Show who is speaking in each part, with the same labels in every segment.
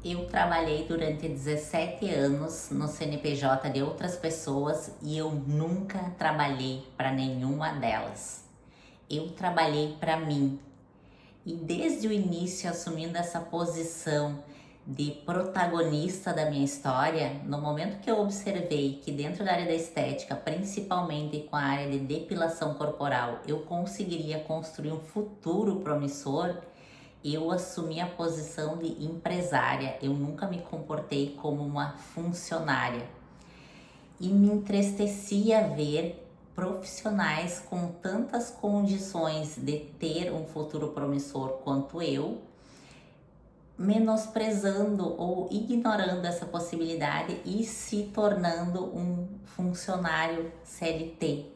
Speaker 1: Eu trabalhei durante 17 anos no CNPJ de outras pessoas e eu nunca trabalhei para nenhuma delas. Eu trabalhei para mim e desde o início assumindo essa posição de protagonista da minha história, no momento que eu observei que dentro da área da estética, principalmente com a área de depilação corporal, eu conseguiria construir um futuro promissor, eu assumi a posição de empresária. Eu nunca me comportei como uma funcionária. E me entristecia ver profissionais com tantas condições de ter um futuro promissor quanto eu, menosprezando ou ignorando essa possibilidade e se tornando um funcionário CLT.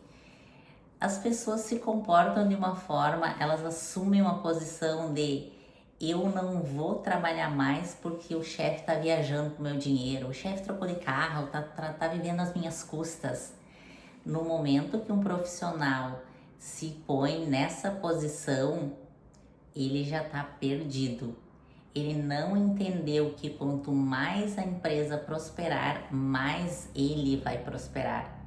Speaker 1: As pessoas se comportam de uma forma, elas assumem uma posição de eu não vou trabalhar mais porque o chefe está viajando com o meu dinheiro, o chefe trocou de carro, tá vivendo às minhas custas. No momento que um profissional se põe nessa posição, ele já está perdido. Ele não entendeu que quanto mais a empresa prosperar, mais ele vai prosperar.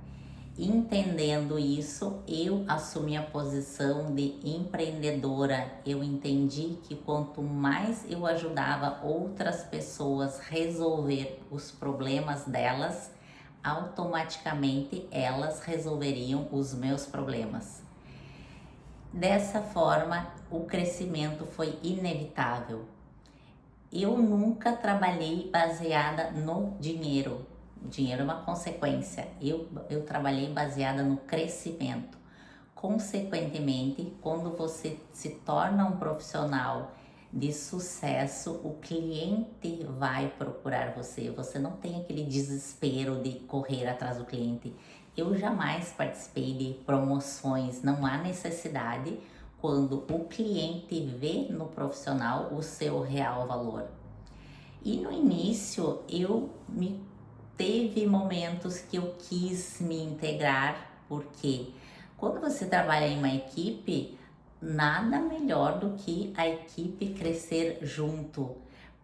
Speaker 1: Entendendo isso, eu assumi a posição de empreendedora. Eu entendi que quanto mais eu ajudava outras pessoas a resolver os problemas delas, automaticamente elas resolveriam os meus problemas. Dessa forma, o crescimento foi inevitável. Eu nunca trabalhei baseada no dinheiro. O dinheiro é uma consequência. Eu trabalhei baseada no crescimento. Consequentemente, quando você se torna um profissional de sucesso, o cliente vai procurar você. Você não tem aquele desespero de correr atrás do cliente. Eu jamais participei de promoções, não há necessidade quando o cliente vê no profissional o seu real valor. E no início teve momentos que eu quis me integrar, porque quando você trabalha em uma equipe, nada melhor do que a equipe crescer junto.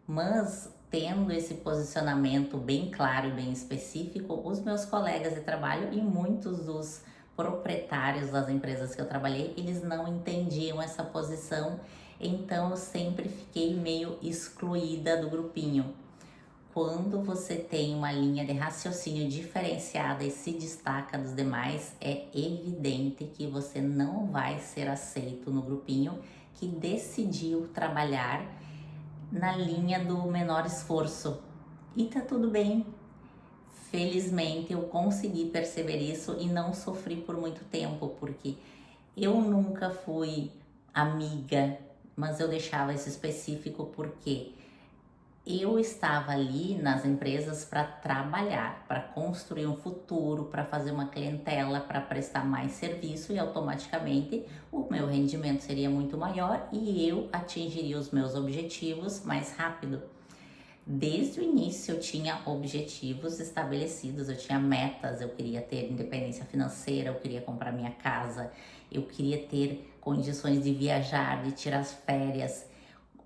Speaker 1: Mas tendo esse posicionamento bem claro e bem específico, os meus colegas de trabalho e muitos dos proprietários das empresas que eu trabalhei, eles não entendiam essa posição, então eu sempre fiquei meio excluída do grupinho. Quando você tem uma linha de raciocínio diferenciada e se destaca dos demais, é evidente que você não vai ser aceito no grupinho que decidiu trabalhar na linha do menor esforço. E tá tudo bem. Felizmente eu consegui perceber isso e não sofri por muito tempo, porque eu nunca fui amiga, mas eu deixava isso específico porque eu estava ali nas empresas para trabalhar, para construir um futuro, para fazer uma clientela, para prestar mais serviço e automaticamente o meu rendimento seria muito maior e eu atingiria os meus objetivos mais rápido. Desde o início eu tinha objetivos estabelecidos, eu tinha metas, eu queria ter independência financeira, eu queria comprar minha casa, eu queria ter condições de viajar, de tirar as férias.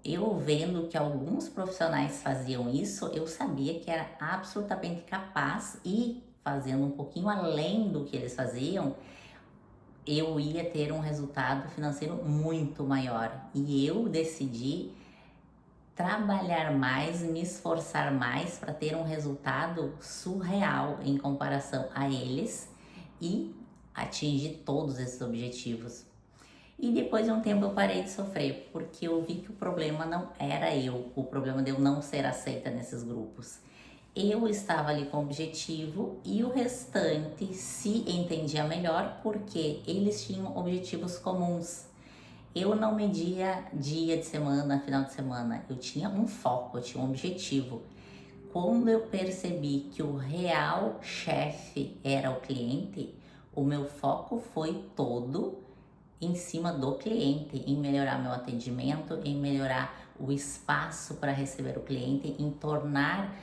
Speaker 1: Eu vendo que alguns profissionais faziam isso, eu sabia que era absolutamente capaz e fazendo um pouquinho além do que eles faziam, eu ia ter um resultado financeiro muito maior. E eu decidi trabalhar mais, me esforçar mais para ter um resultado surreal em comparação a eles e atingir todos esses objetivos. E depois de um tempo eu parei de sofrer, porque eu vi que o problema não era eu, o problema de eu não ser aceita nesses grupos. Eu estava ali com objetivo e o restante se entendia melhor porque eles tinham objetivos comuns. Eu não media dia de semana, final de semana, eu tinha um foco, eu tinha um objetivo. Quando eu percebi que o real chefe era o cliente, o meu foco foi todo em cima do cliente, em melhorar meu atendimento, em melhorar o espaço para receber o cliente, em tornar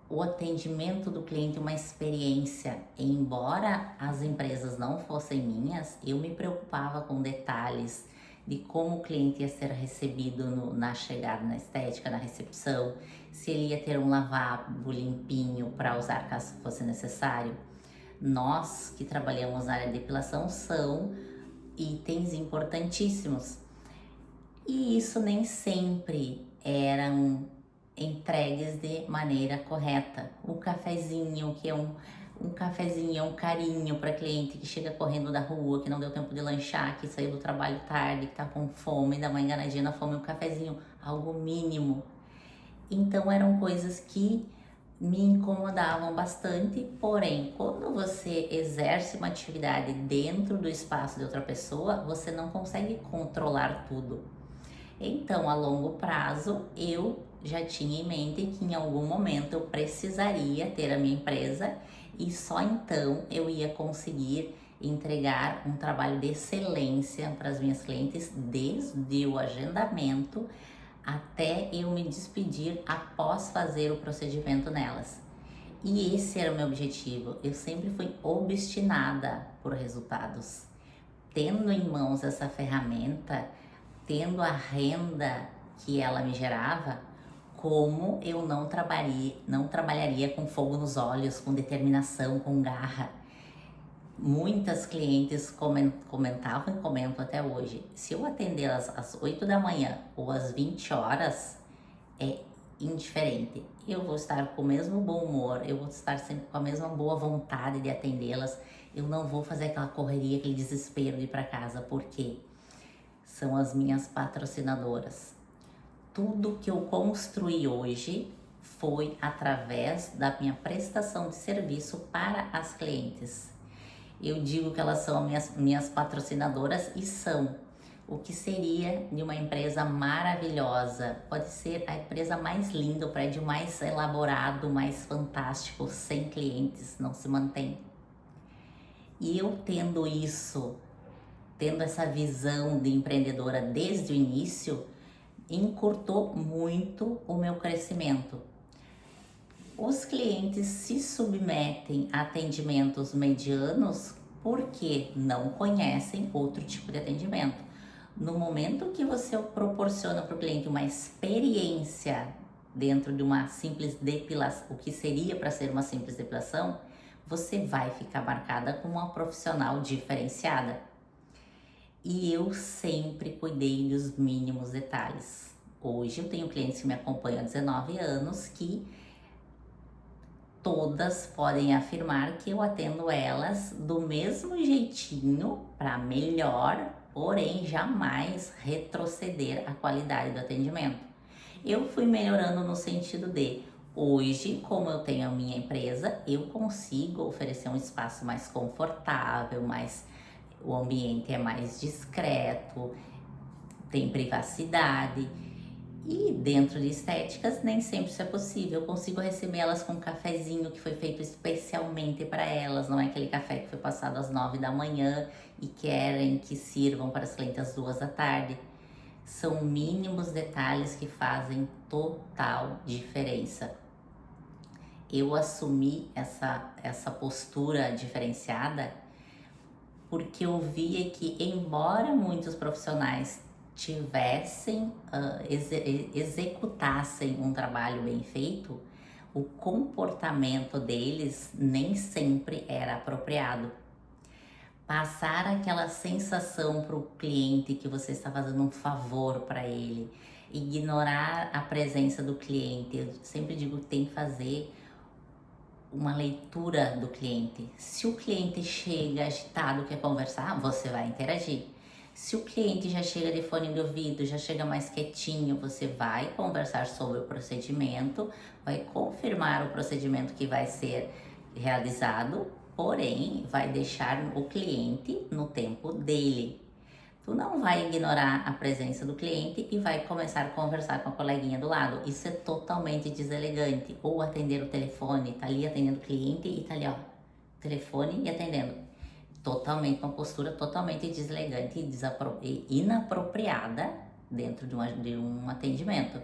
Speaker 1: o atendimento do cliente uma experiência. Embora as empresas não fossem minhas, eu me preocupava com detalhes de como o cliente ia ser recebido na chegada, na estética, na recepção, se ele ia ter um lavabo limpinho para usar caso fosse necessário. Nós que trabalhamos na área de depilação são itens importantíssimos. E isso nem sempre eram entregues de maneira correta. O cafezinho, que é um cafezinho, é um carinho para cliente que chega correndo da rua, que não deu tempo de lanchar, que saiu do trabalho tarde, que tá com fome, dá uma enganadinha na fome, um cafezinho, algo mínimo. Então eram coisas que me incomodavam bastante, porém, quando você exerce uma atividade dentro do espaço de outra pessoa, você não consegue controlar tudo. Então, a longo prazo, eu já tinha em mente que em algum momento eu precisaria ter a minha empresa e só então eu ia conseguir entregar um trabalho de excelência para as minhas clientes, desde o agendamento até eu me despedir após fazer o procedimento nelas. E esse era o meu objetivo. Eu sempre fui obstinada por resultados. Tendo em mãos essa ferramenta, tendo a renda que ela me gerava, como eu não trabalharia com fogo nos olhos, com determinação, com garra. Muitas clientes comentavam e comentam até hoje, se eu atender às 8 da manhã ou às 20 horas, é indiferente. Eu vou estar com o mesmo bom humor, eu vou estar sempre com a mesma boa vontade de atendê-las, eu não vou fazer aquela correria, aquele desespero de ir para casa, porque são as minhas patrocinadoras. Tudo que eu construí hoje foi através da minha prestação de serviço para as clientes. Eu digo que elas são minhas patrocinadoras e são. O que seria de uma empresa maravilhosa? Pode ser a empresa mais linda, o prédio mais elaborado, mais fantástico, sem clientes, não se mantém. E eu tendo isso, tendo essa visão de empreendedora desde o início, encurtou muito o meu crescimento. Os clientes se submetem a atendimentos medianos porque não conhecem outro tipo de atendimento. No momento que você proporciona para o cliente uma experiência dentro de uma simples depilação, o que seria para ser uma simples depilação, você vai ficar marcada como uma profissional diferenciada. E eu sempre cuidei dos mínimos detalhes. Hoje eu tenho clientes que me acompanham há 19 anos que todas podem afirmar que eu atendo elas do mesmo jeitinho para melhor, porém jamais retroceder a qualidade do atendimento. Eu fui melhorando no sentido de hoje, como eu tenho a minha empresa, eu consigo oferecer um espaço mais confortável, o ambiente é mais discreto, tem privacidade. E dentro de estéticas, nem sempre isso é possível. Eu consigo receber elas com um cafezinho que foi feito especialmente para elas. Não é aquele café que foi passado às 9 da manhã e querem que sirvam para as clientes às 2 da tarde. São mínimos detalhes que fazem total diferença. Eu assumi essa postura diferenciada porque eu via que, embora muitos profissionais executassem um trabalho bem feito, o comportamento deles nem sempre era apropriado. Passar aquela sensação para o cliente que você está fazendo um favor para ele, ignorar a presença do cliente. Eu sempre digo que tem que fazer uma leitura do cliente. Se o cliente chega agitado, quer conversar, você vai interagir. Se o cliente já chega de fone de ouvido, já chega mais quietinho, você vai conversar sobre o procedimento, vai confirmar o procedimento que vai ser realizado, porém vai deixar o cliente no tempo dele. Tu não vai ignorar a presença do cliente e vai começar a conversar com a coleguinha do lado. Isso é totalmente deselegante. Ou atender o telefone, tá ali atendendo o cliente e tá ali, ó, telefone e atendendo. Totalmente, uma postura totalmente deselegante e inapropriada dentro de um atendimento.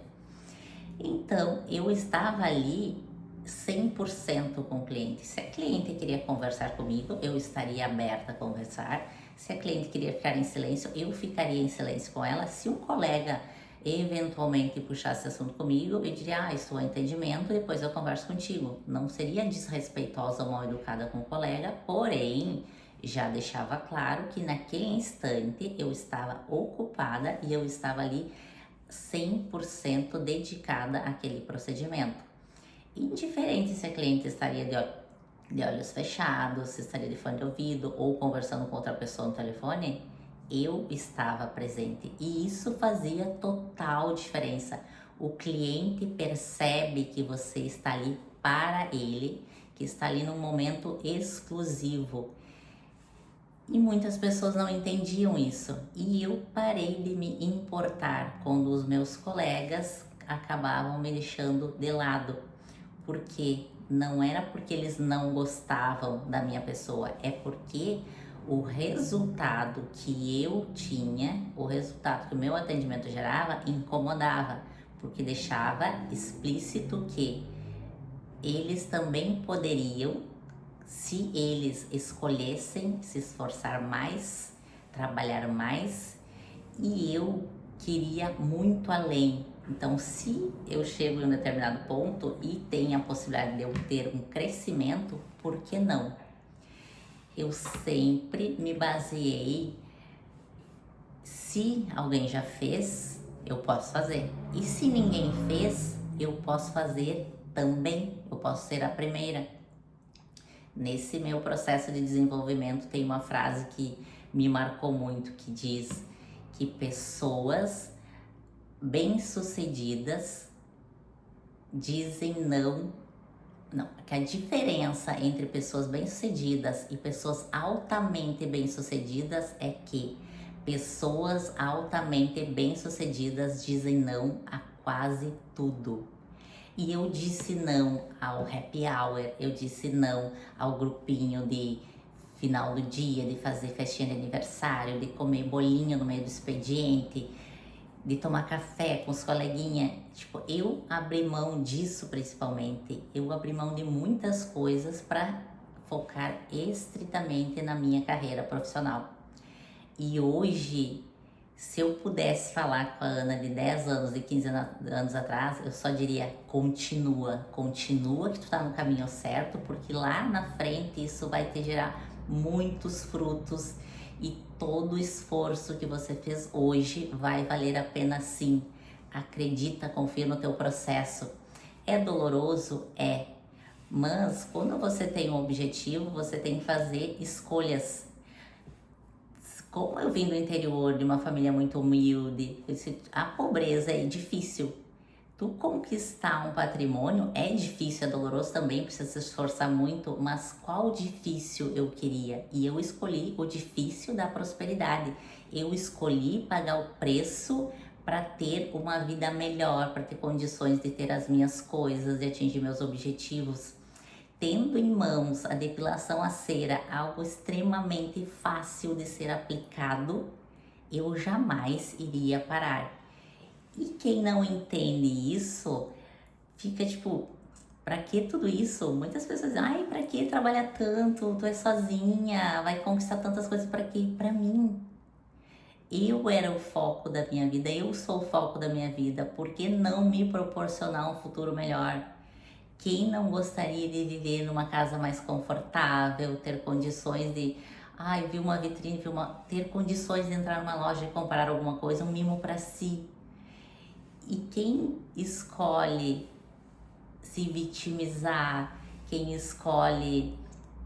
Speaker 1: Então, eu estava ali 100% com o cliente. Se a cliente queria conversar comigo, eu estaria aberta a conversar. Se a cliente queria ficar em silêncio, eu ficaria em silêncio com ela. Se um colega eventualmente puxasse assunto comigo, eu diria, estou a entendimento, depois eu converso contigo. Não seria desrespeitosa ou mal educada com o colega, porém, já deixava claro que naquele instante eu estava ocupada e eu estava ali 100% dedicada àquele procedimento. Indiferente se a cliente estaria de olhos fechados, se estaria de fone de ouvido ou conversando com outra pessoa no telefone, eu estava presente e isso fazia total diferença. O cliente percebe que você está ali para ele, que está ali num momento exclusivo. E muitas pessoas não entendiam isso e eu parei de me importar quando os meus colegas acabavam me deixando de lado, porque não era porque eles não gostavam da minha pessoa, é porque o resultado que eu tinha, o resultado que o meu atendimento gerava, incomodava, porque deixava explícito que eles também poderiam, se eles escolhessem se esforçar mais, trabalhar mais, e eu queria muito além. Então, se eu chego em um determinado ponto e tem a possibilidade de eu ter um crescimento, por que não? Eu sempre me baseei, se alguém já fez, eu posso fazer. E se ninguém fez, eu posso fazer também, eu posso ser a primeira. Nesse meu processo de desenvolvimento tem uma frase que me marcou muito, que diz que pessoas bem-sucedidas dizem não, que a diferença entre pessoas bem-sucedidas e pessoas altamente bem-sucedidas é que pessoas altamente bem-sucedidas dizem não a quase tudo. E eu disse não ao happy hour, eu disse não ao grupinho de final do dia, de fazer festinha de aniversário, de comer bolinho no meio do expediente, de tomar café com os coleguinhas. Tipo, eu abri mão disso principalmente. Eu abri mão de muitas coisas para focar estritamente na minha carreira profissional. E hoje, se eu pudesse falar com a Ana de 10 anos, de 15 anos atrás, eu só diria, continua que tu tá no caminho certo, porque lá na frente isso vai te gerar muitos frutos e todo o esforço que você fez hoje vai valer a pena sim. Acredita, confia no teu processo. É doloroso? É. Mas quando você tem um objetivo, você tem que fazer escolhas. Como eu vim do interior, de uma família muito humilde, a pobreza é difícil. Tu conquistar um patrimônio é difícil, é doloroso também, precisa se esforçar muito, mas qual difícil eu queria? E eu escolhi o difícil da prosperidade. Eu escolhi pagar o preço para ter uma vida melhor, para ter condições de ter as minhas coisas, de atingir meus objetivos. Tendo em mãos a depilação a cera, algo extremamente fácil de ser aplicado, eu jamais iria parar. E quem não entende isso, fica tipo, pra que tudo isso? Muitas pessoas dizem, ai, pra que trabalhar tanto? Tu é sozinha, vai conquistar tantas coisas, pra quê? Pra mim. Eu era o foco da minha vida, eu sou o foco da minha vida, por que não me proporcionar um futuro melhor? Quem não gostaria de viver numa casa mais confortável, ter condições de, ver uma vitrine, ter condições de entrar numa loja e comprar alguma coisa, um mimo para si. E quem escolhe se vitimizar, quem escolhe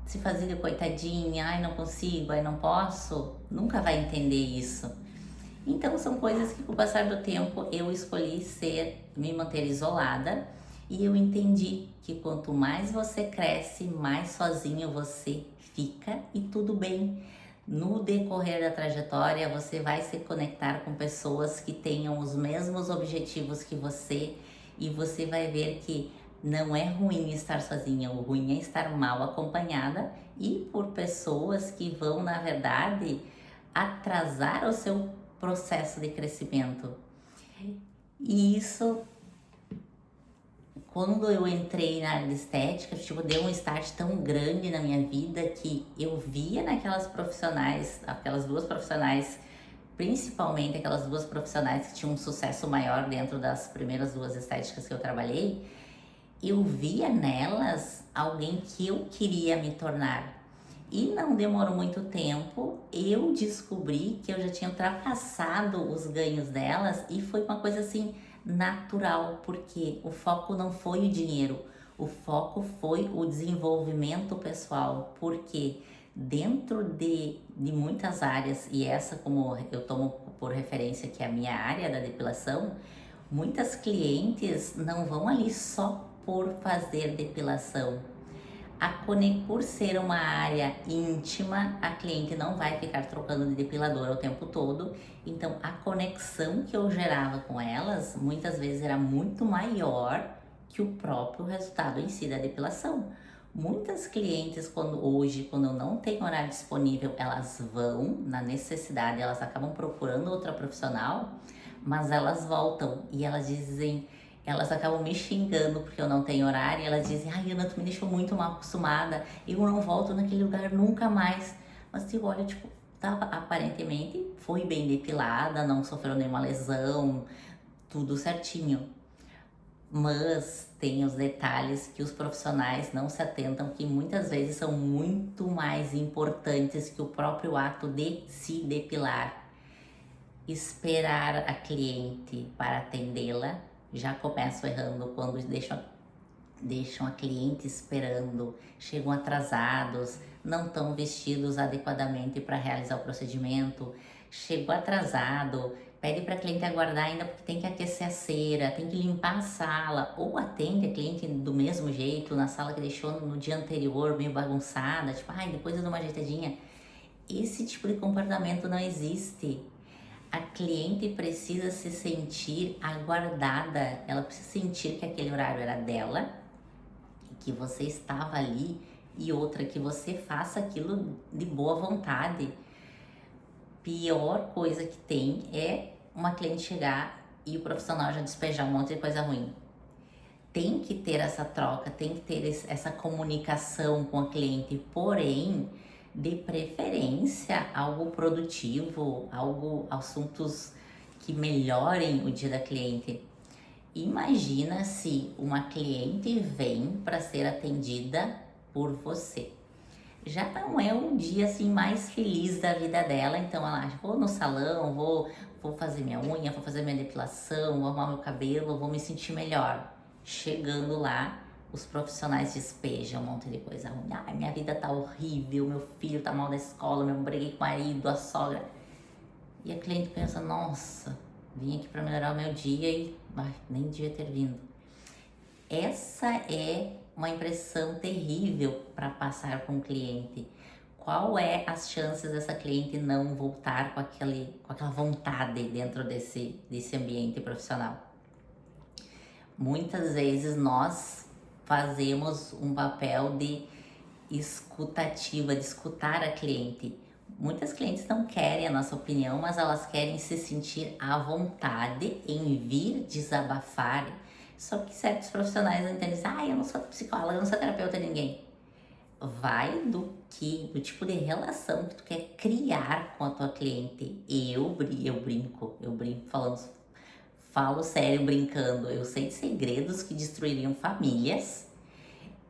Speaker 1: se fazer de coitadinha, ai não consigo, ai não posso, nunca vai entender isso. Então são coisas que com o passar do tempo eu escolhi me manter isolada e eu entendi que quanto mais você cresce, mais sozinho você fica e tudo bem. No decorrer da trajetória, você vai se conectar com pessoas que tenham os mesmos objetivos que você e você vai ver que não é ruim estar sozinha, o ruim é estar mal acompanhada e por pessoas que vão, na verdade, atrasar o seu processo de crescimento. E isso, quando eu entrei na área de estética, tipo, deu um start tão grande na minha vida que eu via naquelas profissionais, aquelas duas profissionais, principalmente aquelas duas profissionais que tinham um sucesso maior dentro das primeiras duas estéticas que eu trabalhei, eu via nelas alguém que eu queria me tornar. E não demorou muito tempo, eu descobri que eu já tinha ultrapassado os ganhos delas e foi uma coisa assim natural, porque o foco não foi o dinheiro, o foco foi o desenvolvimento pessoal, porque dentro de muitas áreas, e essa como eu tomo por referência que é a minha área da depilação, muitas clientes não vão ali só por fazer depilação. Por ser uma área íntima, a cliente não vai ficar trocando de depilador o tempo todo, então a conexão que eu gerava com elas muitas vezes era muito maior que o próprio resultado em si da depilação. Muitas clientes, quando eu não tenho horário disponível, elas vão na necessidade, elas acabam procurando outra profissional, mas elas voltam e elas dizem, elas acabam me xingando porque eu não tenho horário e elas dizem, ai Ana, tu me deixou muito mal acostumada, eu não volto naquele lugar nunca mais. Mas tipo, olha, tipo, tava, aparentemente foi bem depilada, não sofreu nenhuma lesão, tudo certinho. Mas tem os detalhes que os profissionais não se atentam, que muitas vezes são muito mais importantes que o próprio ato de se depilar. Esperar a cliente para atendê-la, já começo errando quando deixam a cliente esperando, chegam atrasados, não estão vestidos adequadamente para realizar o procedimento, chegou atrasado, pede para a cliente aguardar ainda porque tem que aquecer a cera, tem que limpar a sala, ou atende a cliente do mesmo jeito na sala que deixou no dia anterior meio bagunçada, tipo, ai, depois eu dou uma ajeitadinha. Esse tipo de comportamento não existe. A cliente precisa se sentir aguardada, ela precisa sentir que aquele horário era dela, que você estava ali, e outra, que você faça aquilo de boa vontade. Pior coisa que tem é uma cliente chegar e o profissional já despejar um monte de coisa ruim. Tem que ter essa troca, tem que ter essa comunicação com a cliente, porém, de preferência, algo produtivo, assuntos que melhorem o dia da cliente. Imagina se uma cliente vem para ser atendida por você. Já não é um dia assim mais feliz da vida dela, então ela acha, vou no salão, vou fazer minha unha, vou fazer minha depilação, vou arrumar meu cabelo, vou me sentir melhor. Chegando lá, os profissionais despejam um monte de coisa ruim. Ai, minha vida tá horrível, meu filho tá mal da escola, meu briguei com o marido, a sogra. E a cliente pensa, nossa, vim aqui para melhorar o meu dia e nem devia ter vindo. Essa é uma impressão terrível para passar para um cliente. Qual é as chances dessa cliente não voltar com aquela vontade dentro desse ambiente profissional? Muitas vezes nós fazemos um papel de escutativa, de escutar a cliente. Muitas clientes não querem a nossa opinião, mas elas querem se sentir à vontade em vir desabafar. Só que certos profissionais não entendem, eu não sou psicóloga, eu não sou terapeuta de ninguém. Vai do tipo de relação que tu quer criar com a tua cliente. Eu brinco falo sério brincando. Eu sei de segredos que destruiriam famílias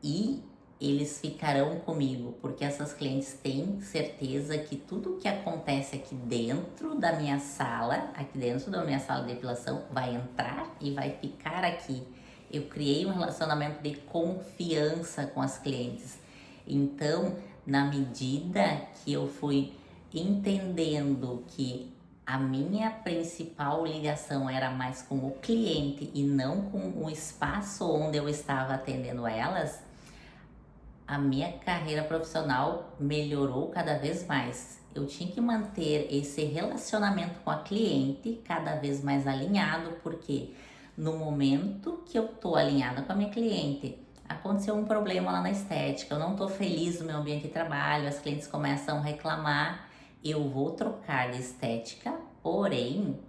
Speaker 1: e eles ficarão comigo, porque essas clientes têm certeza que tudo que acontece aqui dentro da minha sala de depilação, vai entrar e vai ficar aqui. Eu criei um relacionamento de confiança com as clientes. Então, na medida que eu fui entendendo que a minha principal ligação era mais com o cliente e não com o espaço onde eu estava atendendo elas, a minha carreira profissional melhorou cada vez mais. Eu tinha que manter esse relacionamento com a cliente cada vez mais alinhado, porque no momento que eu tô alinhada com a minha cliente, aconteceu um problema lá na estética, eu não tô feliz no meu ambiente de trabalho, as clientes começam a reclamar, eu vou trocar de estética, porém,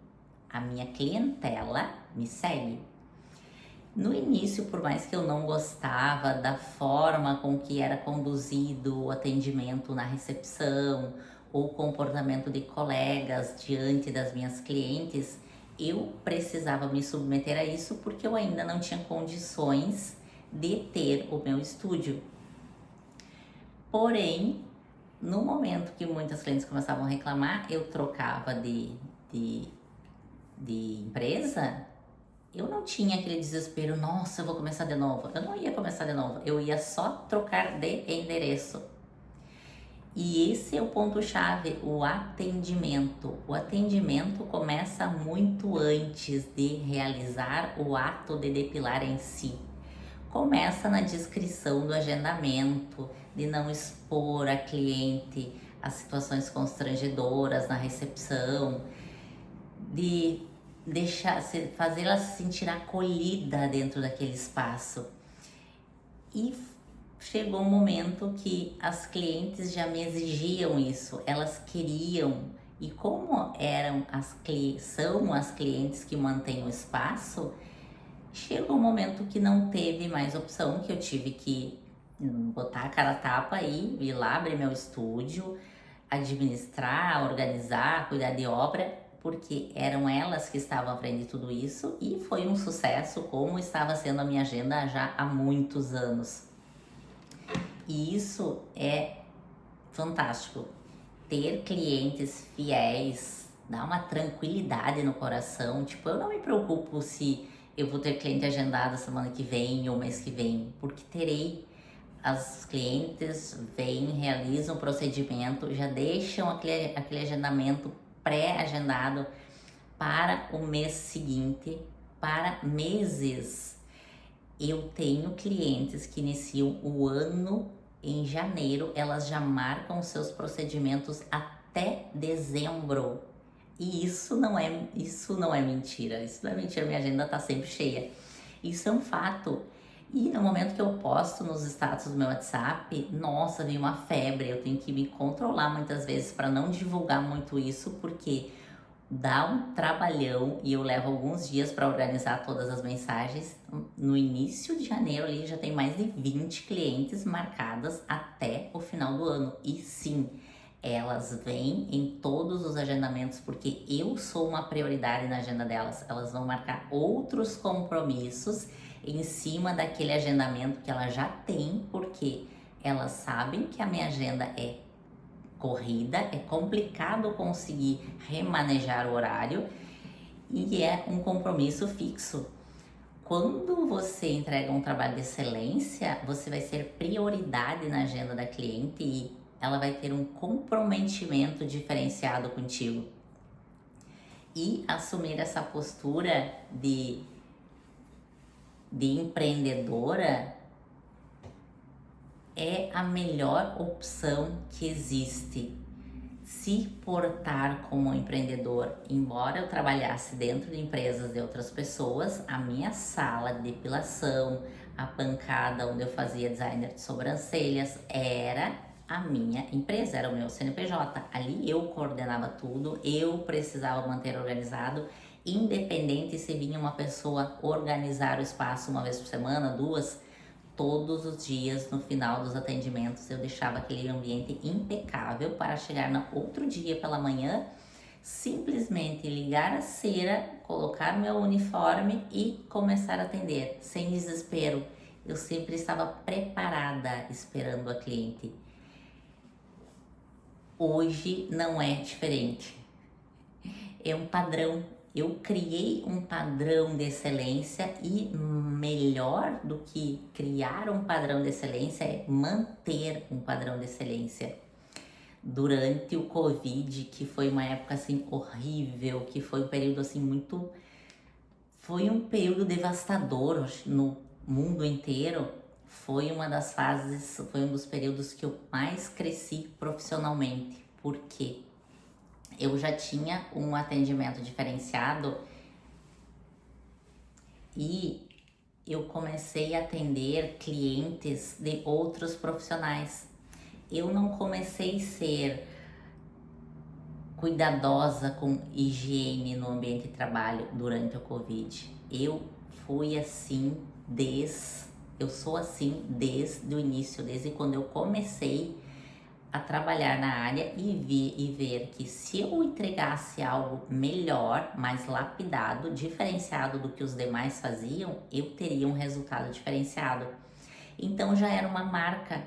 Speaker 1: a minha clientela me segue. No início, por mais que eu não gostava da forma com que era conduzido o atendimento na recepção, ou o comportamento de colegas diante das minhas clientes, eu precisava me submeter a isso porque eu ainda não tinha condições de ter o meu estúdio. Porém, no momento que muitas clientes começavam a reclamar, eu trocava de, de empresa. Eu não tinha aquele desespero, nossa, eu vou começar de novo. Eu não ia começar de novo, eu ia só trocar de endereço. E esse é o ponto-chave, o atendimento. O atendimento começa muito antes de realizar o ato de depilar em si. Começa na descrição do agendamento, de não expor a cliente a situações constrangedoras na recepção, de fazê-la se sentir acolhida dentro daquele espaço. E chegou um momento que as clientes já me exigiam isso, elas queriam. E como são as clientes que mantêm o espaço, chegou um momento que não teve mais opção, que eu tive que botar a cara a tapa e ir lá abrir meu estúdio, administrar, organizar, cuidar de obra, porque eram elas que estavam à frente de tudo isso, e foi um sucesso, como estava sendo a minha agenda já há muitos anos. E isso é fantástico. Ter clientes fiéis dá uma tranquilidade no coração. Tipo, eu não me preocupo se eu vou ter cliente agendado semana que vem ou mês que vem, porque terei. As clientes vêm, realizam o procedimento, já deixam aquele agendamento pré-agendado para o mês seguinte, para meses. Eu tenho clientes que iniciam o ano em janeiro, elas já marcam seus procedimentos até dezembro. E isso não é mentira. Isso não é mentira, minha agenda tá sempre cheia. Isso é um fato. E no momento que eu posto nos status do meu WhatsApp, nossa, vem uma febre. Eu tenho que me controlar muitas vezes para não divulgar muito isso, porque dá um trabalhão e eu levo alguns dias para organizar todas as mensagens. No início de janeiro ali já tem mais de 20 clientes marcadas até o final do ano. E sim, elas vêm em todos os agendamentos porque eu sou uma prioridade na agenda delas. Elas vão marcar outros compromissos em cima daquele agendamento que ela já tem, porque elas sabem que a minha agenda é corrida, é complicado conseguir remanejar o horário e é um compromisso fixo. Quando você entrega um trabalho de excelência, você vai ser prioridade na agenda da cliente e ela vai ter um comprometimento diferenciado contigo. E assumir essa postura de empreendedora é a melhor opção que existe. Se portar como empreendedor, embora eu trabalhasse dentro de empresas de outras pessoas, a minha sala de depilação, a bancada onde eu fazia designer de sobrancelhas, era a minha empresa, era o meu CNPJ. Ali eu coordenava tudo, eu precisava manter organizado, independente se vinha uma pessoa organizar o espaço uma vez por semana, duas, todos os dias no final dos atendimentos eu deixava aquele ambiente impecável para chegar no outro dia pela manhã, simplesmente ligar a cera, colocar meu uniforme e começar a atender, sem desespero. Eu sempre estava preparada esperando a cliente. Hoje não é diferente. É um padrão. Eu criei um padrão de excelência e melhor do que criar um padrão de excelência é manter um padrão de excelência. Durante o Covid, que foi uma época assim horrível, que foi um período assim muito... Foi um período devastador no mundo inteiro. Foi uma das fases, foi um dos períodos que eu mais cresci profissionalmente. Por quê? Eu já tinha um atendimento diferenciado e eu comecei a atender clientes de outros profissionais. Eu não comecei a ser cuidadosa com higiene no ambiente de trabalho durante o Covid. Eu fui assim eu sou assim desde o início, desde quando eu comecei a trabalhar na área e ver que se eu entregasse algo melhor, mais lapidado, diferenciado do que os demais faziam, eu teria um resultado diferenciado. Então já era uma marca.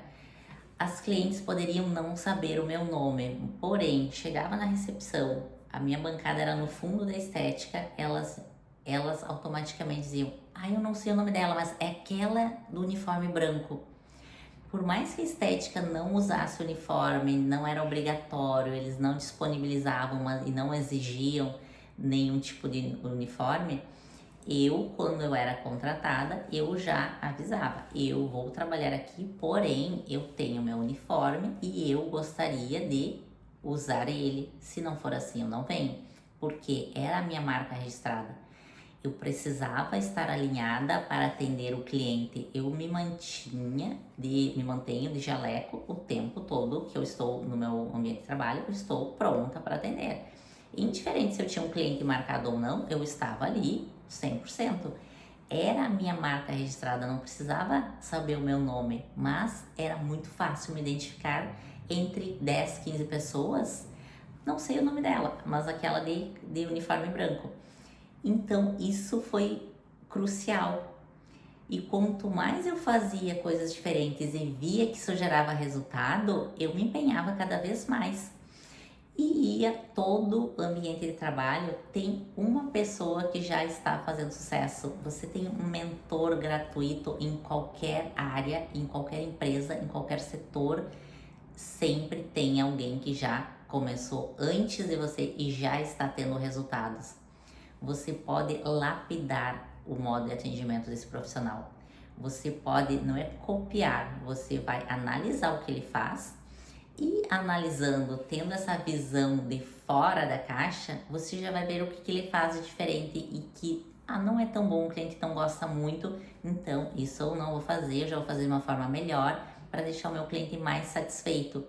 Speaker 1: As clientes poderiam não saber o meu nome, porém, chegava na recepção, a minha bancada era no fundo da estética, elas automaticamente diziam: "Ah, eu não sei o nome dela, mas é aquela do uniforme branco." Por mais que a estética não usasse uniforme, não era obrigatório, eles não disponibilizavam e não exigiam nenhum tipo de uniforme, quando eu era contratada, eu já avisava: eu vou trabalhar aqui, porém eu tenho meu uniforme e eu gostaria de usar ele. Se não for assim, eu não venho, porque era a minha marca registrada. Eu precisava estar alinhada para atender o cliente. Eu me mantenho de jaleco o tempo todo que eu estou no meu ambiente de trabalho, eu estou pronta para atender. Indiferente se eu tinha um cliente marcado ou não, eu estava ali 100%. Era a minha marca registrada, não precisava saber o meu nome, mas era muito fácil me identificar entre 10, 15 pessoas. Não sei o nome dela, mas aquela de uniforme branco. Então isso foi crucial. E quanto mais eu fazia coisas diferentes e via que isso gerava resultado, eu me empenhava cada vez mais. E todo ambiente de trabalho tem uma pessoa que já está fazendo sucesso. Você tem um mentor gratuito em qualquer área, em qualquer empresa, em qualquer setor. Sempre tem alguém que já começou antes de você e já está tendo resultados. Você pode lapidar o modo de atendimento desse profissional. Você pode, não é copiar, você vai analisar o que ele faz e analisando, tendo essa visão de fora da caixa, você já vai ver o que ele faz de diferente e que não é tão bom, o cliente não gosta muito, então isso eu não vou fazer, eu já vou fazer de uma forma melhor para deixar o meu cliente mais satisfeito.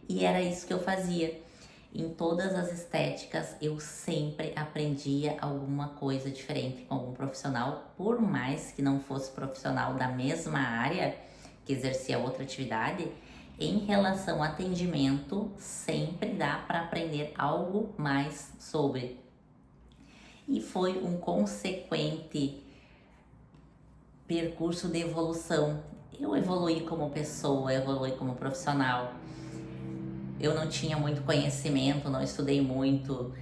Speaker 1: E era isso que eu fazia. Em todas as estéticas, eu sempre aprendia alguma coisa diferente com algum profissional, por mais que não fosse profissional da mesma área, que exercia outra atividade. Em relação ao atendimento, sempre dá para aprender algo mais sobre. E foi um consequente percurso de evolução. Eu evoluí como pessoa, evoluí como profissional. Eu não tinha muito conhecimento, não estudei muito,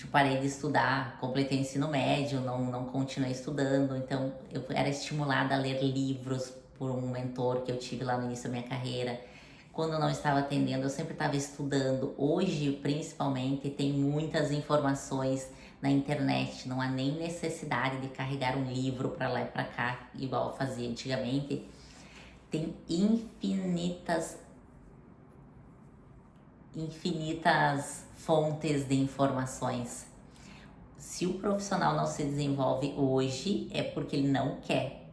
Speaker 1: parei de estudar, completei o ensino médio, não continuei estudando, então eu era estimulada a ler livros por um mentor que eu tive lá no início da minha carreira. Quando eu não estava atendendo, eu sempre estava estudando. Hoje, principalmente, tem muitas informações na internet, não há nem necessidade de carregar um livro para lá e para cá, igual eu fazia antigamente. Tem infinitas fontes de informações. Se o profissional não se desenvolve hoje, é porque ele não quer.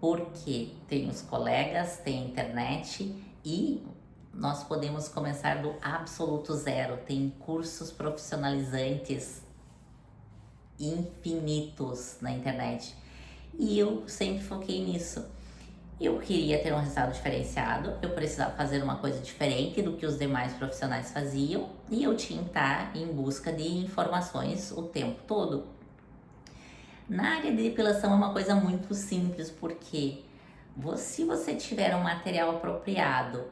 Speaker 1: Porque tem os colegas, tem a internet e nós podemos começar do absoluto zero. Tem cursos profissionalizantes infinitos na internet. E eu sempre foquei nisso. Eu queria ter um resultado diferenciado, eu precisava fazer uma coisa diferente do que os demais profissionais faziam e eu tinha que estar em busca de informações o tempo todo. Na área de depilação é uma coisa muito simples, porque se você tiver um material apropriado,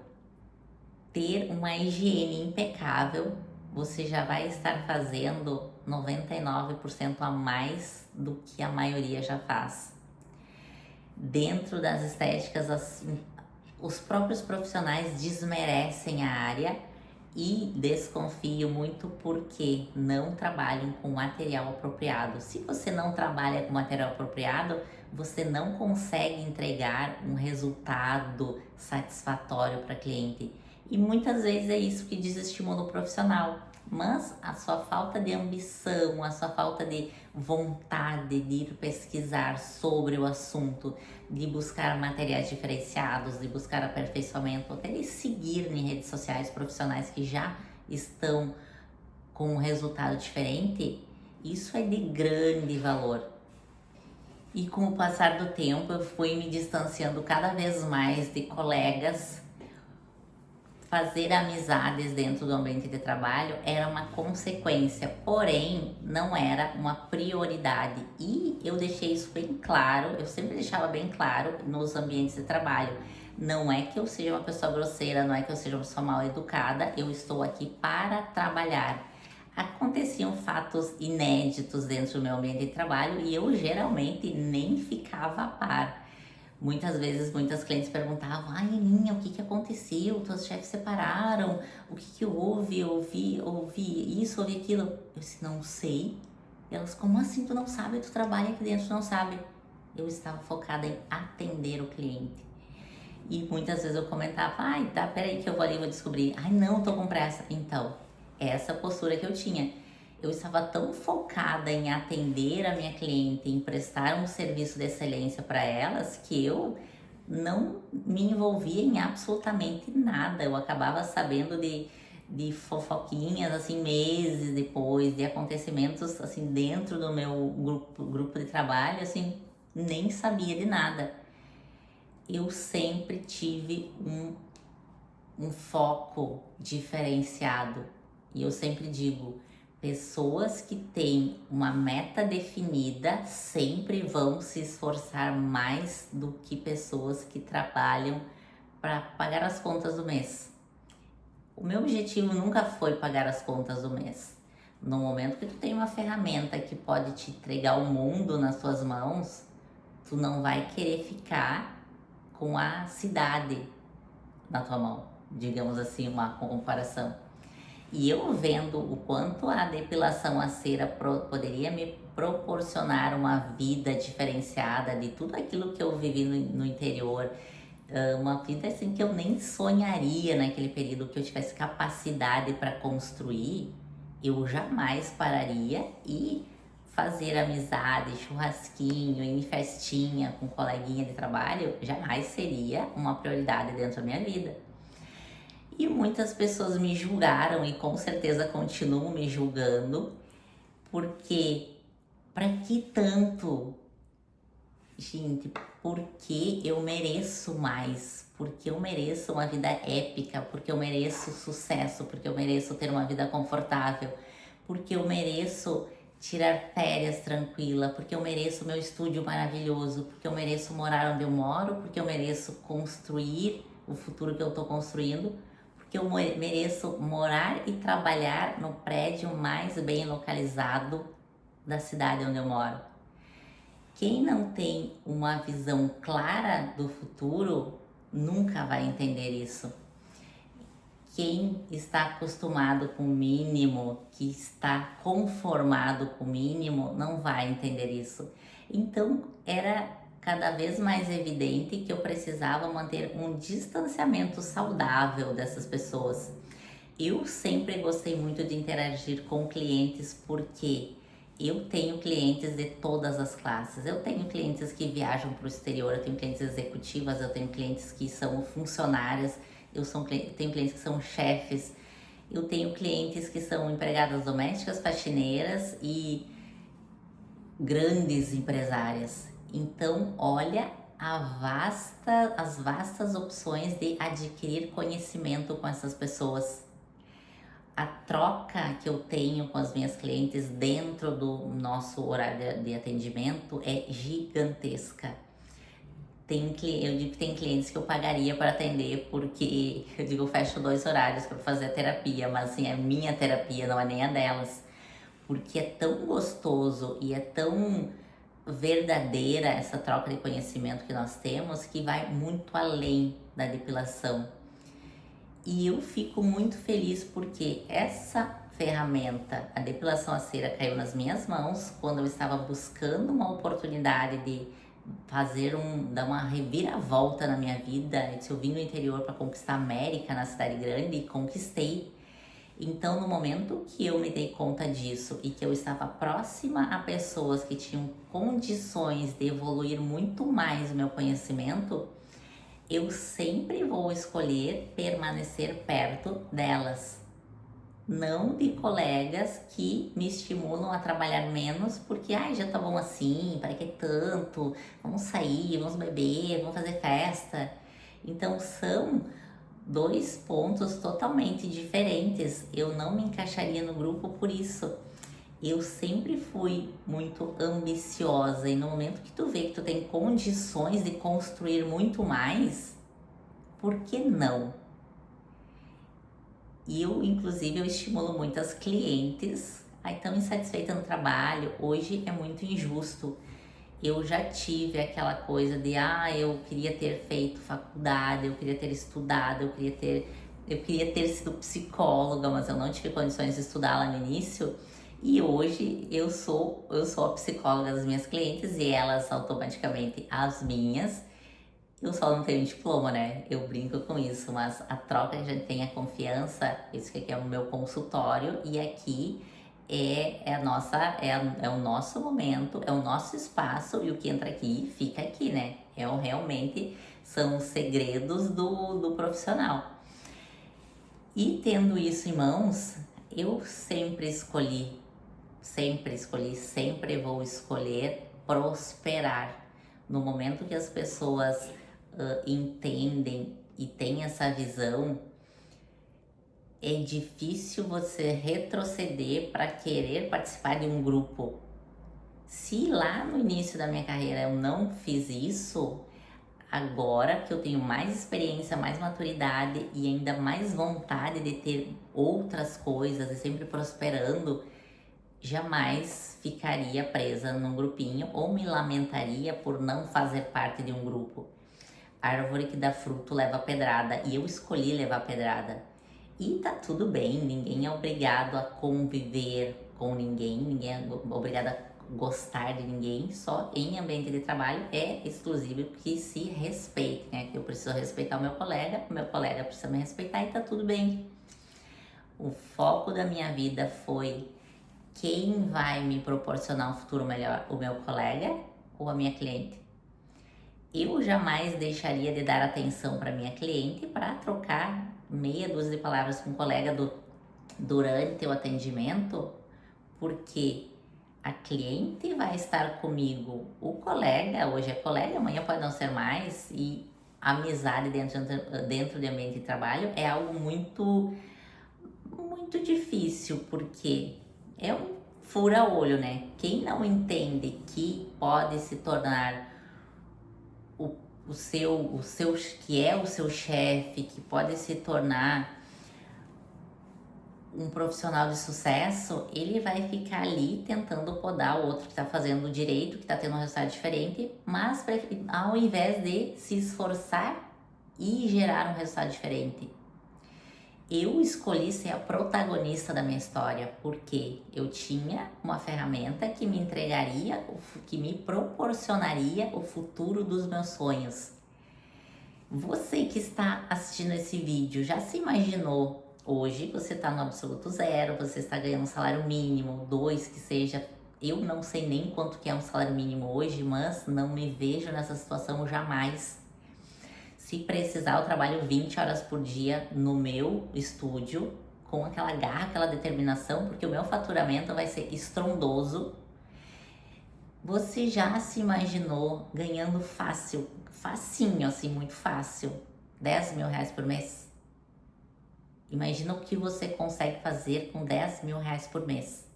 Speaker 1: ter uma higiene impecável, você já vai estar fazendo 99% a mais do que a maioria já faz. Dentro das estéticas, os próprios profissionais desmerecem a área e desconfiam muito porque não trabalham com material apropriado. Se você não trabalha com material apropriado, você não consegue entregar um resultado satisfatório para cliente. E muitas vezes é isso que desestimula o profissional. Mas a sua falta de ambição, a sua falta de vontade de ir pesquisar sobre o assunto, de buscar materiais diferenciados, de buscar aperfeiçoamento, até de seguir em redes sociais profissionais que já estão com um resultado diferente, isso é de grande valor. E com o passar do tempo, eu fui me distanciando cada vez mais de colegas. Fazer amizades dentro do ambiente de trabalho era uma consequência, porém não era uma prioridade. E eu deixei isso bem claro, eu sempre deixava bem claro nos ambientes de trabalho. Não é que eu seja uma pessoa grosseira, não é que eu seja uma pessoa mal educada, eu estou aqui para trabalhar. Aconteciam fatos inéditos dentro do meu ambiente de trabalho e eu geralmente nem ficava a par. Muitas vezes, muitas clientes perguntavam: ai, Aninha, o que que aconteceu? Tuas chefes separaram? O que que houve? Ouvi isso, ouvi aquilo. Eu disse: não sei. E elas: como assim tu não sabe? Tu trabalha aqui dentro, tu não sabe. Eu estava focada em atender o cliente. E muitas vezes eu comentava: ai, tá, peraí que eu vou ali e vou descobrir. Ai, não, tô com pressa. Então, essa postura que eu tinha. Eu estava tão focada em atender a minha cliente, em prestar um serviço de excelência para elas, que eu não me envolvia em absolutamente nada. Eu acabava sabendo de fofoquinhas, assim, meses depois, de acontecimentos, assim, dentro do meu grupo de trabalho, assim, nem sabia de nada. Eu sempre tive um foco diferenciado. E eu sempre digo, pessoas que têm uma meta definida sempre vão se esforçar mais do que pessoas que trabalham para pagar as contas do mês. O meu objetivo nunca foi pagar as contas do mês. No momento que tu tem uma ferramenta que pode te entregar o mundo nas tuas mãos, tu não vai querer ficar com a cidade na tua mão, digamos assim, uma comparação. E eu vendo o quanto a depilação a cera poderia me proporcionar uma vida diferenciada de tudo aquilo que eu vivi no interior, uma vida assim que eu nem sonharia naquele período que eu tivesse capacidade para construir, eu jamais pararia e fazer amizade, churrasquinho, em festinha com coleguinha de trabalho, jamais seria uma prioridade dentro da minha vida. E muitas pessoas me julgaram e com certeza continuam me julgando, porque para que tanto? Gente, porque eu mereço mais, porque eu mereço uma vida épica, porque eu mereço sucesso, porque eu mereço ter uma vida confortável, porque eu mereço tirar férias tranquila, porque eu mereço meu estúdio maravilhoso, porque eu mereço morar onde eu moro, porque eu mereço construir o futuro que eu estou construindo, porque eu mereço morar e trabalhar no prédio mais bem localizado da cidade onde eu moro. Quem não tem uma visão clara do futuro nunca vai entender isso. Quem está acostumado com o mínimo, que está conformado com o mínimo, não vai entender isso. Então era cada vez mais evidente que eu precisava manter um distanciamento saudável dessas pessoas. Eu sempre gostei muito de interagir com clientes porque eu tenho clientes de todas as classes. Eu tenho clientes que viajam para o exterior, eu tenho clientes executivas, eu tenho clientes que são funcionárias, tenho clientes que são chefes, eu tenho clientes que são empregadas domésticas, faxineiras e grandes empresárias. Então, olha as vastas opções de adquirir conhecimento com essas pessoas. A troca que eu tenho com as minhas clientes dentro do nosso horário de atendimento é gigantesca. Eu digo que tem clientes que eu pagaria para atender porque eu fecho 2 horários para fazer a terapia, mas assim, é minha terapia, não é nem a delas. Porque é tão gostoso e é tão verdadeira essa troca de conhecimento que nós temos que vai muito além da depilação. E eu fico muito feliz porque essa ferramenta, a depilação a cera, caiu nas minhas mãos quando eu estava buscando uma oportunidade de dar uma reviravolta na minha vida. Eu vim do interior para conquistar a América na cidade grande e conquistei. Então, no momento que eu me dei conta disso e que eu estava próxima a pessoas que tinham condições de evoluir muito mais o meu conhecimento, eu sempre vou escolher permanecer perto delas. não de colegas que me estimulam a trabalhar menos porque, ai, já tá bom assim, para que tanto? Vamos sair, vamos beber, vamos fazer festa. Então são dois pontos totalmente diferentes. Eu não me encaixaria no grupo por isso. Eu sempre fui muito ambiciosa e no momento que tu vê que tu tem condições de construir muito mais, por que não? E inclusive, eu estimulo muitas clientes a estão insatisfeitas no trabalho. Hoje é muito injusto. Eu já tive aquela coisa de, eu queria ter feito faculdade, eu queria ter estudado, eu queria ter sido psicóloga, mas eu não tive condições de estudar lá no início. E hoje eu sou a psicóloga das minhas clientes e elas automaticamente as minhas. Eu só não tenho diploma, né? Eu brinco com isso, mas a troca que a gente tem a confiança, isso que aqui é o meu consultório e aqui é o nosso momento, é o nosso espaço e o que entra aqui fica aqui, né? Realmente são os segredos do profissional. E tendo isso em mãos, eu sempre vou escolher prosperar. No momento que as pessoas entendem e têm essa visão, é difícil você retroceder para querer participar de um grupo. Se lá no início da minha carreira eu não fiz isso, agora que eu tenho mais experiência, mais maturidade e ainda mais vontade de ter outras coisas e sempre prosperando, jamais ficaria presa num grupinho ou me lamentaria por não fazer parte de um grupo. A árvore que dá fruto leva pedrada e eu escolhi levar pedrada. E tá tudo bem, ninguém é obrigado a conviver com ninguém, ninguém é obrigado a gostar de ninguém, só em ambiente de trabalho é exclusivo que se respeite, né? Eu preciso respeitar o meu colega precisa me respeitar e tá tudo bem. O foco da minha vida foi quem vai me proporcionar um futuro melhor, o meu colega ou a minha cliente? Eu jamais deixaria de dar atenção para minha cliente para trocar meia dúzia de palavras com um colega durante o atendimento, porque a cliente vai estar comigo, o colega hoje é colega, amanhã pode não ser mais, e amizade dentro de ambiente de trabalho é algo muito, muito difícil, porque é um fura-olho, né? Quem não entende que pode se tornar que é o seu chefe, que pode se tornar um profissional de sucesso, ele vai ficar ali tentando podar o outro que está fazendo direito, que está tendo um resultado diferente, mas ao invés de se esforçar e gerar um resultado diferente. Eu escolhi ser a protagonista da minha história porque eu tinha uma ferramenta que me entregaria, que me proporcionaria o futuro dos meus sonhos. Você que está assistindo esse vídeo já se imaginou? Hoje você está no absoluto zero, você está ganhando um salário mínimo, 2 que seja. Eu não sei nem quanto que é um salário mínimo hoje, mas não me vejo nessa situação jamais. Se precisar, eu trabalho 20 horas por dia no meu estúdio, com aquela garra, aquela determinação, porque o meu faturamento vai ser estrondoso. Você já se imaginou ganhando facinho, assim, muito fácil, 10 mil reais por mês? Imagina o que você consegue fazer com 10 mil reais por mês.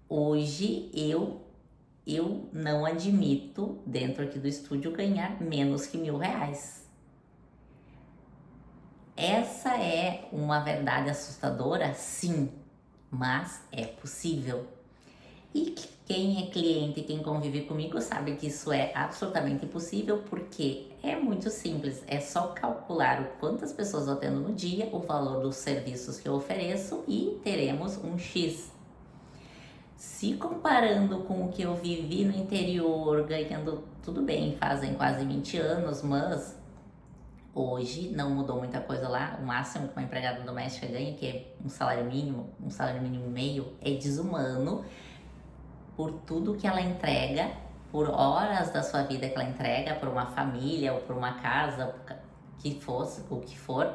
Speaker 1: Hoje eu não admito, dentro aqui do estúdio, ganhar menos que R$ 1.000. Essa é uma verdade assustadora? Sim, mas é possível. E quem é cliente, quem convive comigo, sabe que isso é absolutamente possível, porque é muito simples, é só calcular o quantas pessoas eu atendo no dia, o valor dos serviços que eu ofereço e teremos um X. Se comparando com o que eu vivi no interior, ganhando tudo bem, fazem quase 20 anos, mas hoje não mudou muita coisa lá. O máximo que uma empregada doméstica ganha, que é um salário mínimo e meio, é desumano por tudo que ela entrega, por horas da sua vida que ela entrega, por uma família ou por uma casa, que fosse, o que for.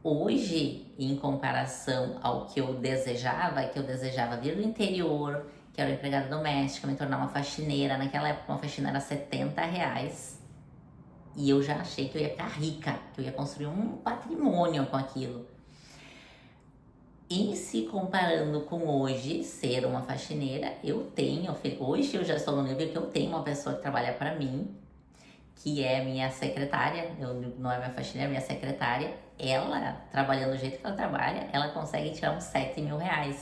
Speaker 1: Hoje, em comparação ao que eu desejava vir do interior, que era empregada doméstica, me tornar uma faxineira. Naquela época, uma faxineira era R$ 70. E eu já achei que eu ia ficar rica, que eu ia construir um patrimônio com aquilo. E se comparando com hoje, ser uma faxineira, hoje eu já estou no nível que eu tenho uma pessoa que trabalha para mim, que é minha secretária, não é minha faxineira, é minha secretária. Ela, trabalhando do jeito que ela trabalha, ela consegue tirar uns R$ 7.000.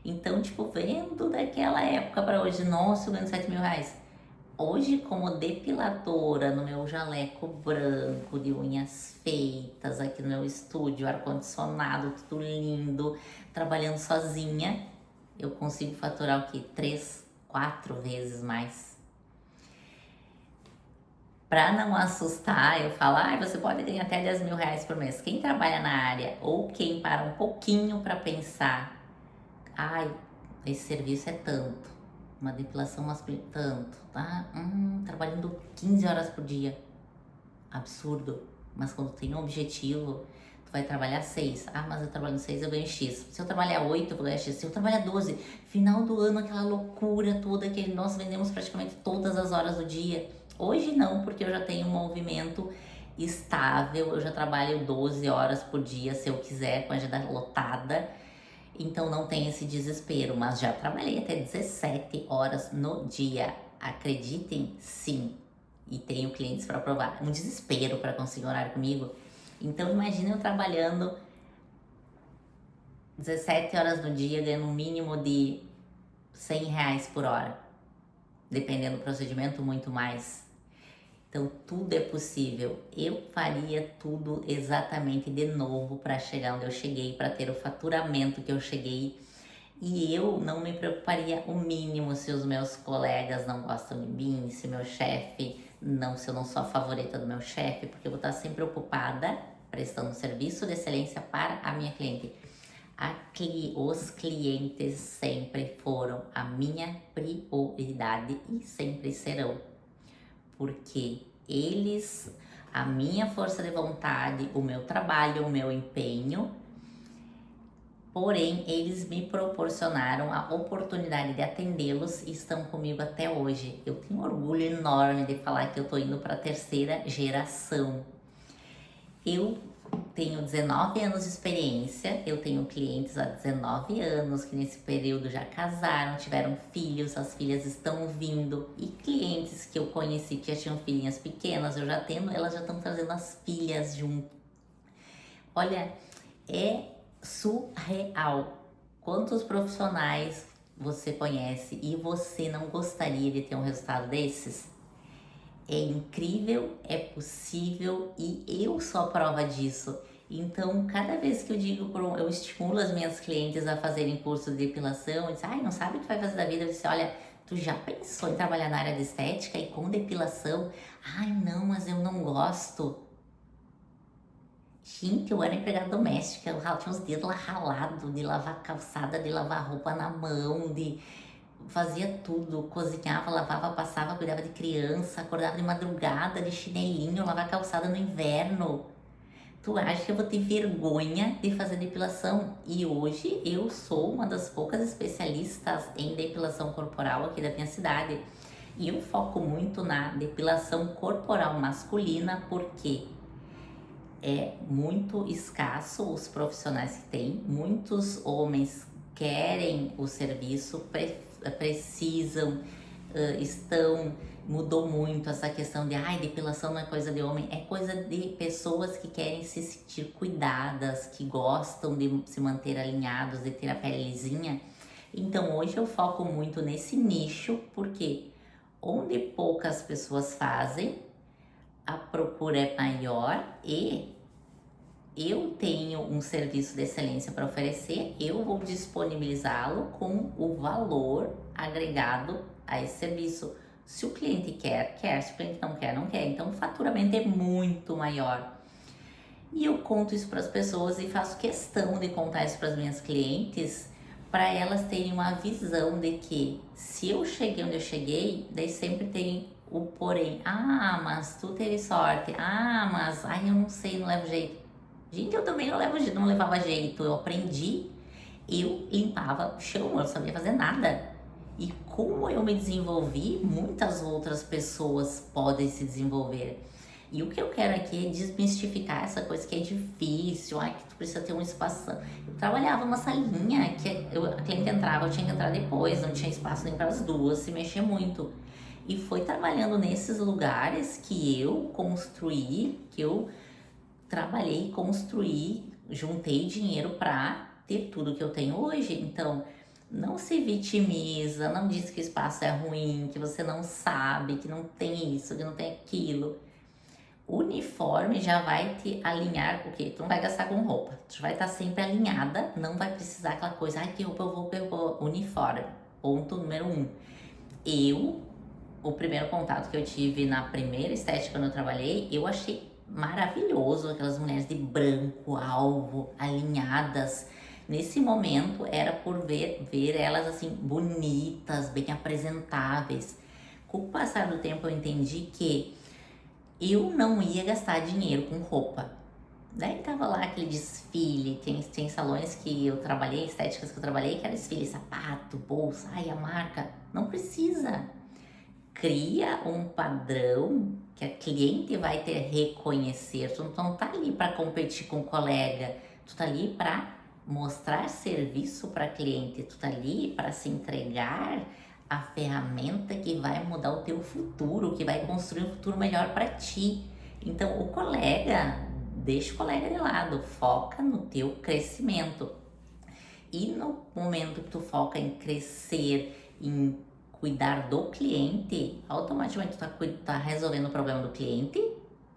Speaker 1: Então, tipo, vendo daquela época para hoje, nossa, eu ganho R$ 7.000. Hoje, como depiladora, no meu jaleco branco, de unhas feitas, aqui no meu estúdio, ar-condicionado, tudo lindo, trabalhando sozinha, eu consigo faturar o quê? 3, 4 vezes mais. Para não assustar, eu falo, você pode ganhar até R$ 10.000 por mês. Quem trabalha na área ou quem para um pouquinho para pensar, esse serviço é tanto, uma depilação masculina tanto, tá? Trabalhando 15 horas por dia, absurdo. Mas quando tem um objetivo, tu vai trabalhar 6. Mas eu trabalho 6, eu ganho X. Se eu trabalhar 8, eu vou ganhar X. Se eu trabalhar 12, final do ano, aquela loucura toda que nós vendemos praticamente todas as horas do dia. Hoje não, porque eu já tenho um movimento estável, eu já trabalho 12 horas por dia, se eu quiser, com a agenda lotada. Então não tem esse desespero, mas já trabalhei até 17 horas no dia. Acreditem, sim. E tenho clientes para provar. Um desespero para conseguir um horário comigo. Então imagina eu trabalhando 17 horas no dia, ganhando um mínimo de R$ 100 por hora. Dependendo do procedimento, muito mais. Então tudo é possível. Eu faria tudo exatamente de novo para chegar onde eu cheguei, para ter o faturamento que eu cheguei. E eu não me preocuparia o mínimo se os meus colegas não gostam de mim, se meu chefe se eu não sou a favorita do meu chefe, porque eu vou estar sempre ocupada prestando serviço de excelência para a minha cliente. Os clientes sempre foram a minha prioridade e sempre serão. Porque a minha força de vontade, o meu trabalho, o meu empenho, porém, eles me proporcionaram a oportunidade de atendê-los e estão comigo até hoje. Eu tenho um orgulho enorme de falar que eu estou indo para a 3ª geração. Eu tenho 19 anos de experiência, eu tenho clientes há 19 anos que nesse período já casaram, tiveram filhos, as filhas estão vindo, e clientes que eu conheci que já tinham filhinhas pequenas, elas já estão trazendo as filhas junto. Olha, é surreal. Quantos profissionais você conhece e você não gostaria de ter um resultado desses? É incrível, é possível e eu sou a prova disso. Então, cada vez que eu estimulo as minhas clientes a fazerem curso de depilação, eu disse, não sabe o que vai fazer da vida? Eu disse, olha, tu já pensou em trabalhar na área de estética e com depilação? Não, mas eu não gosto. Gente, eu era empregada doméstica, eu tinha os dedos lá ralados de lavar calçada, de lavar roupa na mão, fazia tudo, cozinhava, lavava, passava, cuidava de criança, acordava de madrugada de chinelinho, lavava calçada no inverno. Tu acha que eu vou ter vergonha de fazer depilação? E hoje eu sou uma das poucas especialistas em depilação corporal aqui da minha cidade. E eu foco muito na depilação corporal masculina, porque é muito escasso os profissionais que tem. Muitos homens querem o serviço, precisam, mudou muito essa questão de depilação não é coisa de homem, é coisa de pessoas que querem se sentir cuidadas, que gostam de se manter alinhados, de ter a pele lisinha. Então hoje eu foco muito nesse nicho, porque onde poucas pessoas fazem, a procura é maior e eu tenho um serviço de excelência para oferecer, eu vou disponibilizá-lo com o valor agregado a esse serviço. Se o cliente quer, quer. Se o cliente não quer, não quer. Então o faturamento é muito maior. E eu conto isso para as pessoas e faço questão de contar isso para as minhas clientes, para elas terem uma visão de que se eu cheguei onde eu cheguei, daí sempre tem o porém. Mas tu teve sorte. Mas eu não sei, não levo jeito. Gente, eu também não levava jeito, eu aprendi, eu limpava o chão, eu não sabia fazer nada. E como eu me desenvolvi, muitas outras pessoas podem se desenvolver. E o que eu quero aqui é desmistificar essa coisa que é difícil, ai, que tu precisa ter um espaço. Eu trabalhava numa salinha que a cliente entrava, eu tinha que entrar depois, não tinha espaço nem para as duas, se mexer muito. E foi trabalhando nesses lugares que eu construí, que eu trabalhei, construí, juntei dinheiro para ter tudo que eu tenho hoje. Então, não se vitimiza, não diz que o espaço é ruim, que você não sabe, que não tem isso, que não tem aquilo. O uniforme já vai te alinhar, porque tu não vai gastar com roupa, tu vai estar sempre alinhada, não vai precisar aquela coisa, ai, que roupa eu vou, que eu vou. Uniforme, ponto número 1. Eu, o primeiro contato que eu tive na primeira estética quando eu trabalhei, eu achei maravilhoso aquelas mulheres de branco, alvo, alinhadas. Nesse momento era por ver elas assim bonitas, bem apresentáveis. Com o passar do tempo eu entendi que eu não ia gastar dinheiro com roupa. Daí tava lá aquele desfile, tem salões que eu trabalhei, estéticas que eu trabalhei, que era desfile, sapato, bolsa, ai, a marca. Não precisa. Cria um padrão que a cliente vai te reconhecer. Tu não tá ali para competir com o colega, tu tá ali para mostrar serviço para cliente, tu tá ali para se entregar a ferramenta que vai mudar o teu futuro, que vai construir um futuro melhor para ti. Então, o colega, deixa o colega de lado, foca no teu crescimento. E no momento que tu foca em crescer, em cuidar do cliente, automaticamente tu tá resolvendo o problema do cliente,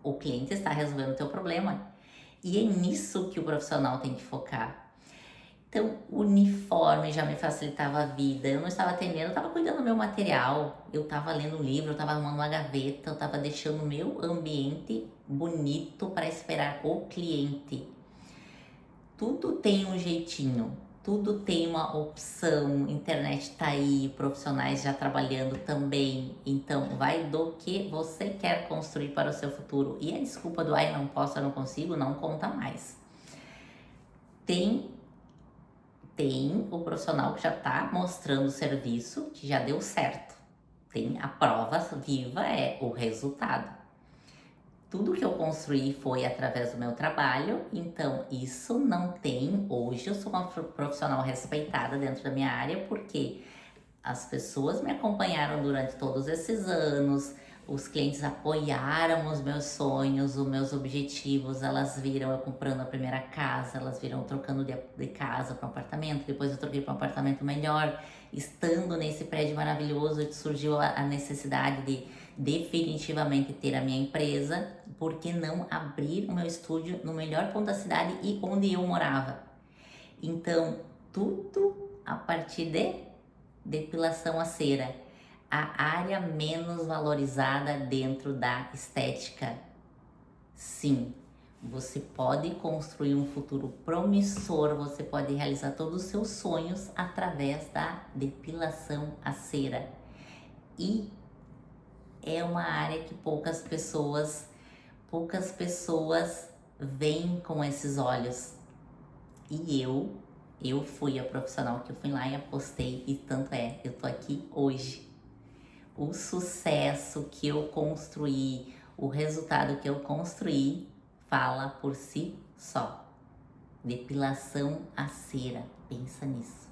Speaker 1: o cliente está resolvendo o teu problema. E é nisso que o profissional tem que focar. Então, o uniforme já me facilitava a vida. Eu não estava atendendo, eu estava cuidando do meu material, eu estava lendo um livro, eu estava arrumando uma gaveta, eu estava deixando o meu ambiente bonito para esperar o cliente. Tudo tem um jeitinho, tudo tem uma opção. Internet tá aí, profissionais já trabalhando também. Então, vai do que você quer construir para o seu futuro. E a desculpa do ai, não posso, eu não consigo, não conta mais. Tem o profissional que já está mostrando o serviço, que já deu certo. Tem a prova viva, é o resultado. Tudo que eu construí foi através do meu trabalho, então isso não tem. Hoje eu sou uma profissional respeitada dentro da minha área porque as pessoas me acompanharam durante todos esses anos, os clientes apoiaram os meus sonhos, os meus objetivos, elas viram eu comprando a primeira casa, elas viram eu trocando de casa para um apartamento, depois eu troquei para um apartamento melhor. Estando nesse prédio maravilhoso, surgiu a necessidade de definitivamente ter a minha empresa, por que não abrir o meu estúdio no melhor ponto da cidade e onde eu morava? Então, tudo a partir de depilação a cera, a área menos valorizada dentro da estética. Sim, você pode construir um futuro promissor, você pode realizar todos os seus sonhos através da depilação a cera. E é uma área que poucas pessoas veem com esses olhos. E eu fui a profissional que eu fui lá e apostei, e tanto é, eu tô aqui hoje. O sucesso que eu construí, o resultado que eu construí, fala por si só. Depilação a cera, pensa nisso.